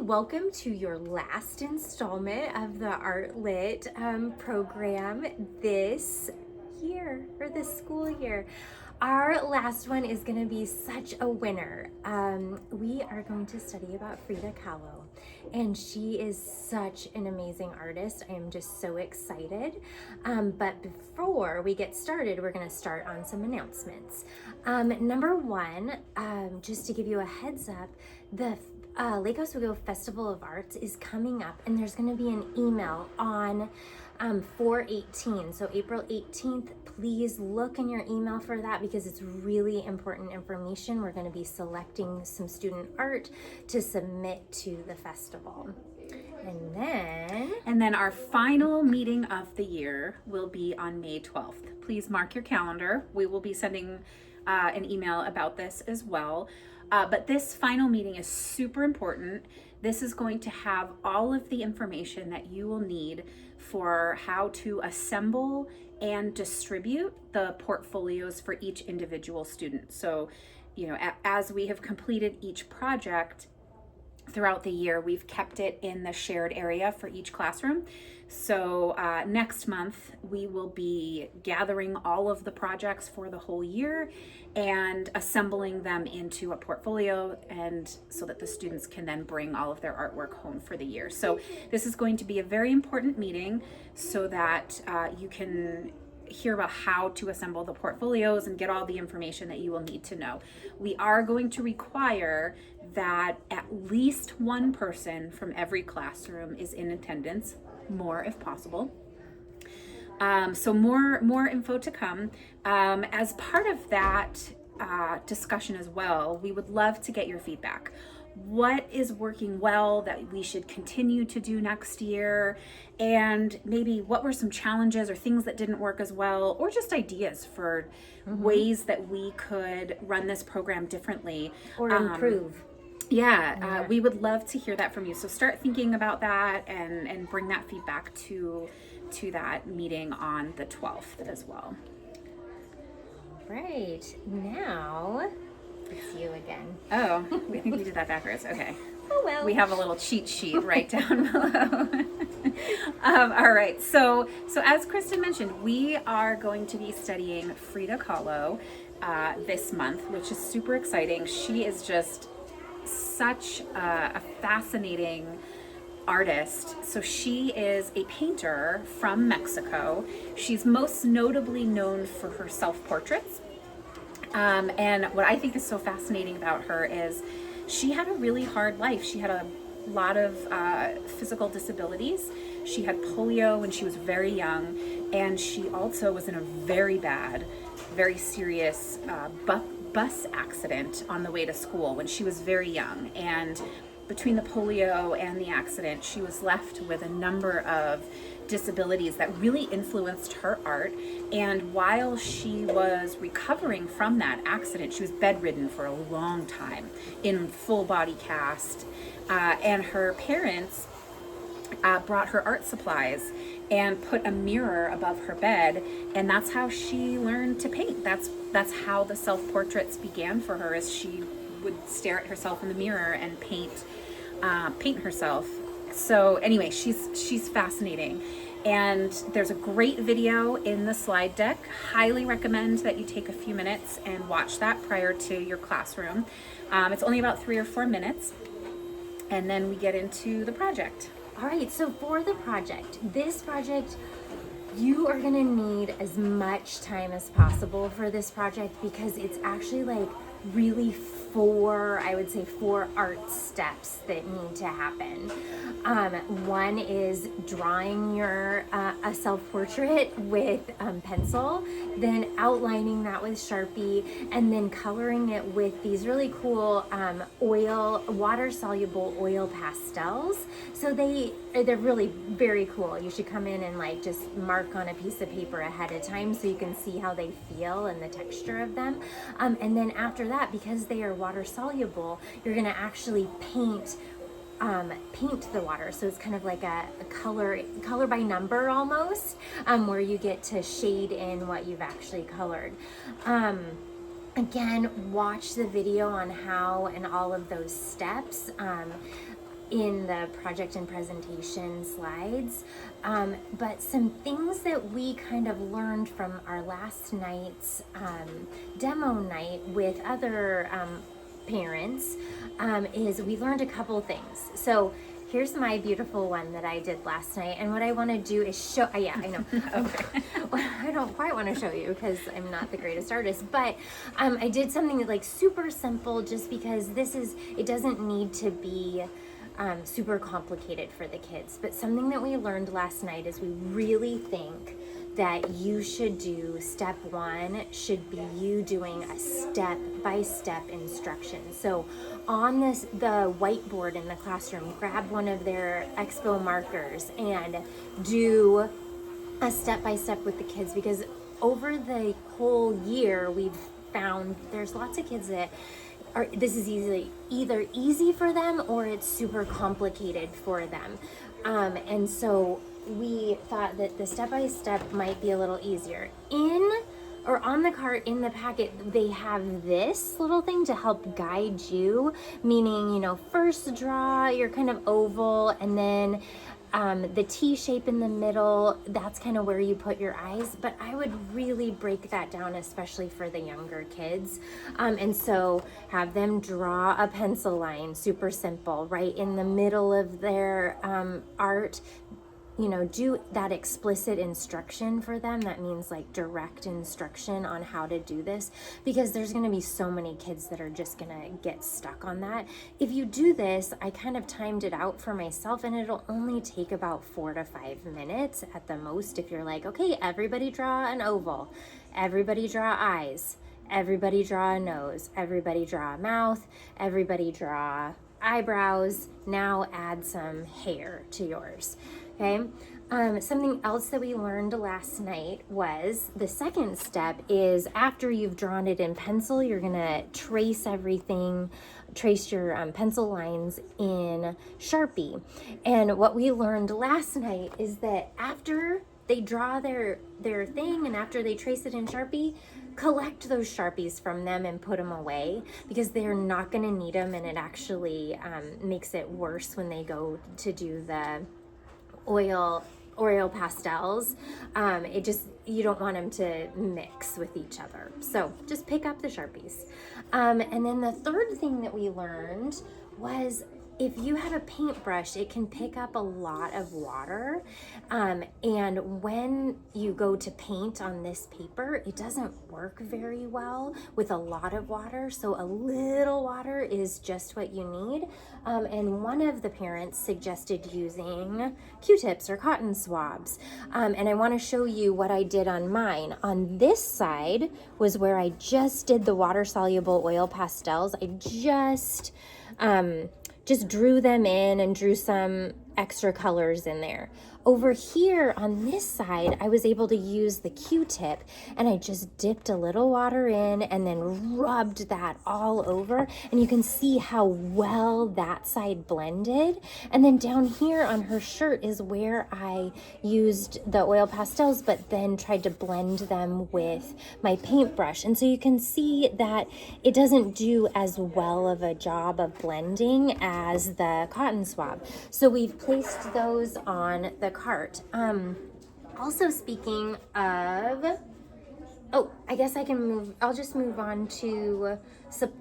welcome to your last installment of the Art Lit program this year, or this school year. Our last one is going to be such a winner. We are going to study about Frida Kahlo, and she is such an amazing artist. I am just so excited. But before we get started, we're going to start on some announcements. Number one, just to give you a heads up, the Lake Oswego Festival of Arts is coming up, and there's going to be an email on 4/18, so April 18th. Please look in your email for that because it's really important information. We're going to be selecting some student art to submit to the festival. And then our final meeting of the year will be on May 12th. Please mark your calendar. We will be sending an email about this as well. But this final meeting is super important. This is going to have all of the information that you will need for how to assemble and distribute the portfolios for each individual student. So, as we have completed each project throughout the year, we've kept it in the shared area for each classroom. So next month, we will be gathering all of the projects for the whole year and assembling them into a portfolio, and so that the students can then bring all of their artwork home for the year. So this is going to be a very important meeting so that you can hear about how to assemble the portfolios and get all the information that you will need to know. We are going to require that at least one person from every classroom is in attendance, more if possible. So more info to come. As part of that discussion as well, we would love to get your feedback. What is working well that we should continue to do next year? And maybe what were some challenges or things that didn't work as well, or just ideas for ways that we could run this program differently or improve. We would love to hear that from you. So start thinking about that and bring that feedback to that meeting on the 12th as well. Right, now it's you again. Oh, we think we did that backwards. Okay. Oh well. We have a little cheat sheet right down below. All right. So as Kristen mentioned, we are going to be studying Frida Kahlo this month, which is super exciting. She is just such a fascinating artist. So she is a painter from Mexico. She's most notably known for her self-portraits. And what I think is so fascinating about her is she had a really hard life. She had a lot of physical disabilities. She had polio when she was very young, and she also was in a very bad, very serious bus accident on the way to school when she was very young. And between the polio and the accident, she was left with a number of disabilities that really influenced her art. And while she was recovering from that accident, she was bedridden for a long time in full body cast. And her parents brought her art supplies and put a mirror above her bed, and that's how she learned to paint. That's how the self-portraits began for her, as she would stare at herself in the mirror and paint herself. So anyway, she's fascinating, and there's a great video in the slide deck. Highly recommend that you take a few minutes and watch that prior to your classroom. It's only about 3 or 4 minutes, and then we get into the project. All right, so for the project, you are gonna need as much time as possible for this project, because it's actually like really four art steps that need to happen. One is drawing a self-portrait with pencil, then outlining that with Sharpie, and then coloring it with these really cool water-soluble oil pastels. So they're really very cool. You should come in and just mark on a piece of paper ahead of time so you can see how they feel and the texture of them. And then after that, because they are water soluble, you're gonna actually paint the water. So it's kind of like a color by number almost, where you get to shade in what you've actually colored. Again, watch the video on how and all of those steps. in the project and presentation slides. But some things that we kind of learned from our last night's demo night with other parents is we learned a couple things. So here's my beautiful one that I did last night, and what I want to do is show, yeah, I know. Okay. I don't quite want to show you because I'm not the greatest artist, but I did something like super simple just because it doesn't need to be super complicated for the kids. But something that we learned last night is we really think that you should do step one should be you doing a step-by-step instruction. So on the whiteboard in the classroom, grab one of their expo markers and do a step-by-step with the kids, because over the whole year we've found there's lots of kids that this is either easy for them or it's super complicated for them. And so we thought that the step-by-step might be a little easier. On the cart in the packet, they have this little thing to help guide you, meaning, first draw your kind of oval, and then the T shape in the middle, that's kind of where you put your eyes. But I would really break that down, especially for the younger kids. And so have them draw a pencil line, super simple, right in the middle of their art. Do that explicit instruction for them. That means like direct instruction on how to do this, because there's going to be so many kids that are just going to get stuck on that. If you do this, I kind of timed it out for myself, and it'll only take about 4 to 5 minutes at the most. If you're like, okay, everybody draw an oval, everybody draw eyes, everybody draw a nose, everybody draw a mouth, everybody draw eyebrows, now add some hair to yours. Okay. Something else that we learned last night was the second step is after you've drawn it in pencil, you're going to trace your pencil lines in Sharpie. And what we learned last night is that after they draw their thing and after they trace it in Sharpie, collect those Sharpies from them and put them away, because they're not going to need them, and it actually makes it worse when they go to do the oil pastels. You don't want them to mix with each other. So just pick up the Sharpies. And then the third thing that we learned was if you have a paintbrush, it can pick up a lot of water. And when you go to paint on this paper, it doesn't work very well with a lot of water. So a little water is just what you need. And one of the parents suggested using Q-tips or cotton swabs. And I want to show you what I did on mine. On this side was where I just did the water-soluble oil pastels. I just drew them in and drew some extra colors in there. Over here on this side, I was able to use the Q-tip, and I just dipped a little water in and then rubbed that all over, and you can see how well that side blended. And then down here on her shirt is where I used the oil pastels, but then tried to blend them with my paintbrush. And so you can see that it doesn't do as well of a job of blending as the cotton swab. So we've placed those on the cart. Also speaking of, I guess I'll just move on to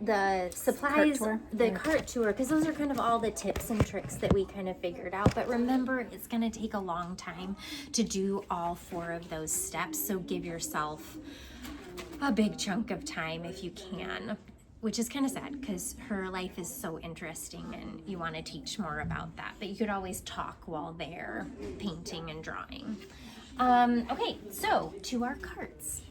the supplies, cart tour, because those are kind of all the tips and tricks that we kind of figured out. But remember, it's going to take a long time to do all 4 of those steps. So give yourself a big chunk of time if you can, which is kind of sad because her life is so interesting and you want to teach more about that. But you could always talk while they're painting and drawing. Okay, so to our carts.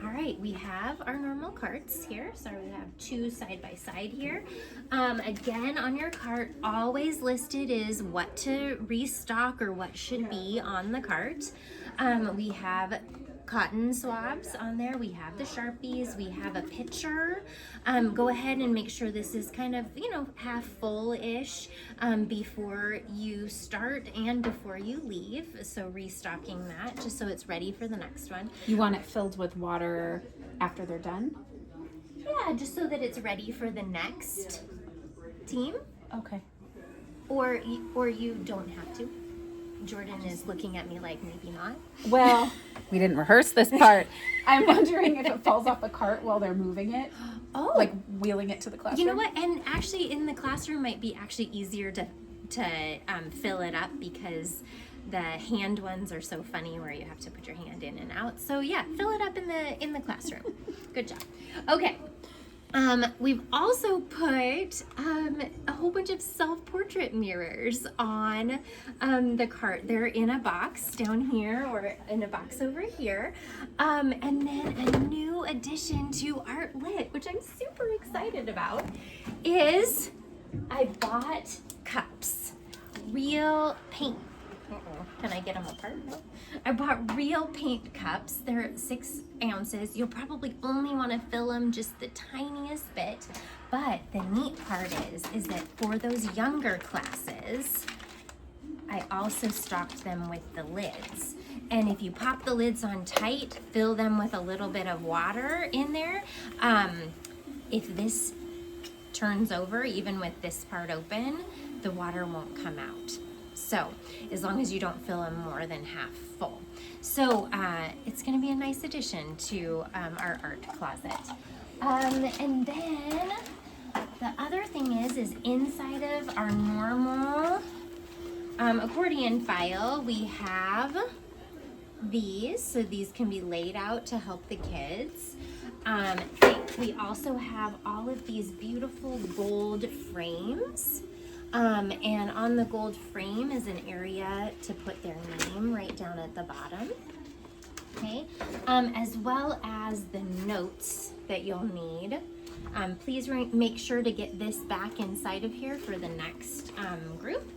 All right, we have our normal carts here. So we have 2 side by side here. Again, on your cart, always listed is what to restock or what should be on the cart. We have cotton swabs on there. We have the Sharpies. We have a pitcher. Go ahead and make sure this is kind of, half full-ish before you start and before you leave. So restocking that just so it's ready for the next one. You want it filled with water after they're done? Yeah, just so that it's ready for the next team. Okay. Or you don't have to. Jordan is looking at me like maybe not. Well, we didn't rehearse this part. I'm wondering if it falls off the cart while they're moving it. Oh. Like wheeling it to the classroom. You know what? And actually in the classroom might be actually easier to fill it up because the hand ones are so funny where you have to put your hand in and out. So yeah, fill it up in the classroom. Good job. Okay. We've also put a whole bunch of self-portrait mirrors on the cart. They're in a box down here or in a box over here. And then a new addition to Art Lit, which I'm super excited about, is I bought cups. Real paint. Can I get them apart? No. I bought real paint cups. They're 6 ounces. You'll probably only want to fill them just the tiniest bit. But the neat part is that for those younger classes, I also stocked them with the lids. And if you pop the lids on tight, fill them with a little bit of water in there. If this turns over, even with this part open, the water won't come out. So as long as you don't fill them more than half full. So it's going to be a nice addition to our art closet. And then the other thing is inside of our normal accordion file, we have these. So these can be laid out to help the kids. We also have all of these beautiful gold frames. And on the gold frame is an area to put their name right down at the bottom. Okay, as well as the notes that you'll need. Please make sure to get this back inside of here for the next group.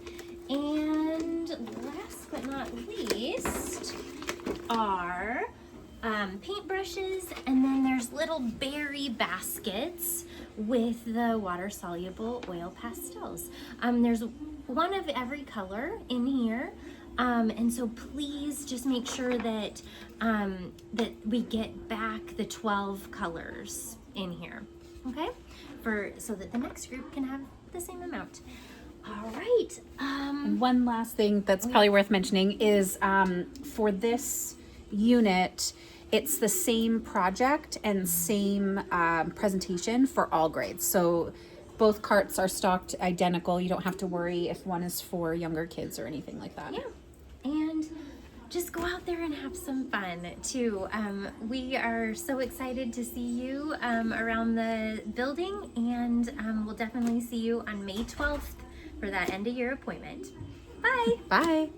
And last but not least are paintbrushes, and then there's little berry baskets with the water-soluble oil pastels. There's one of every color in here, and so please just make sure that that we get back the 12 colors in here, okay? So that the next group can have the same amount. All right. And one last thing that's probably worth mentioning is for this unit, it's the same project and same presentation for all grades. So both carts are stocked identical. You don't have to worry if one is for younger kids or anything like that. Yeah, and just go out there and have some fun too. We are so excited to see you around the building, and we'll definitely see you on May 12th for that end of year appointment. Bye. Bye.